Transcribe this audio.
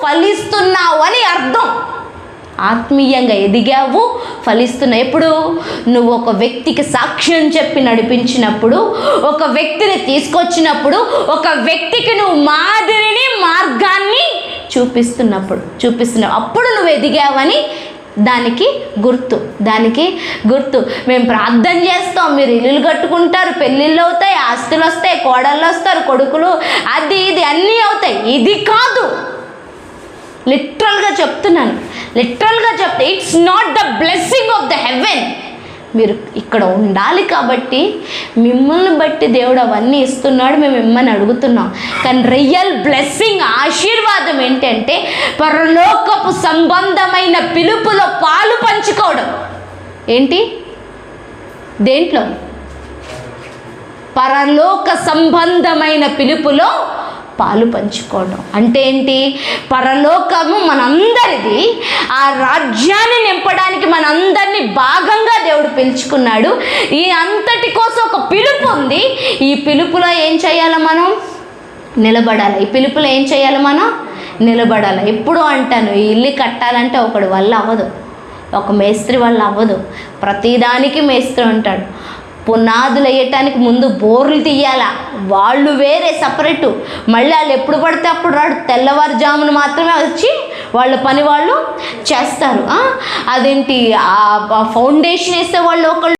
ఫలిస్తున్నావు అని అర్థం. ఆత్మీయంగా ఎదిగావు, ఫలిస్తున్నావు. ఎప్పుడు నువ్వు ఒక వ్యక్తికి సాక్ష్యం చెప్పి నడిపించినప్పుడు, ఒక వ్యక్తిని తీసుకొచ్చినప్పుడు, ఒక వ్యక్తికి నువ్వు మాదిరిని మార్గాన్ని చూపిస్తున్నావు, అప్పుడు నువ్వు ఎదిగావని దానికి గుర్తు. మేము ప్రార్థన చేస్తాం, మీరు ఇల్లులు కట్టుకుంటారు, పెళ్ళిళ్ళు అవుతాయి, ఆస్తులు వస్తాయి, కోడళ్ళు వస్తారు, కొడుకులు, అది ఇది అన్నీ అవుతాయి. ఇది కాదు, లిటరల్గా చెప్తున్నాను. It's not the blessing of the heaven. మీరు ఇక్కడ ఉండాలి కాబట్టి మిమ్మల్ని బట్టి దేవుడు అవన్నీ ఇస్తున్నాడు, మేము మిమ్మల్ని అడుగుతున్నాం. కానీ రియల్ బ్లెస్సింగ్, ఆశీర్వాదం ఏంటంటే పరలోకపు సంబంధమైన పిలుపులో పాలు పంచుకోవడం. ఏంటి? దేంట్లో? పరలోక సంబంధమైన పిలుపులో పాలు పంచుకోవడం అంటే ఏంటి? పరలోకము మనందరిది. ఆ రాజ్యాన్ని నింపడానికి మనందరినీ భాగంగా దేవుడు పిలుచుకున్నాడు. ఈ అంతటి కోసం ఒక పిలుపు ఉంది. ఈ పిలుపులో ఏం చేయాలి? మనం నిలబడాలి. ఈ పిలుపులో ఏం చేయాలి? మనం నిలబడాలి. ఎప్పుడు అంటాను, ఈ ఇల్లు కట్టాలంటే ఒకడి వల్ల అవ్వదు, ఒక మేస్త్రి వల్ల అవ్వదు. ప్రతిదానికి మేస్త్రి ఉంటాడు. పునాదులు వేయటానికి ముందు బోర్లు తీయాలా, వాళ్ళు వేరే సపరేటు. మళ్ళీ వాళ్ళు ఎప్పుడు పడితే అప్పుడు రాడు, తెల్లవారుజామున మాత్రమే వచ్చి వాళ్ళ పని వాళ్ళు చేస్తారు. అదేంటి, ఆ ఫౌండేషన్ వేసే వాళ్ళు ఒకళ్ళు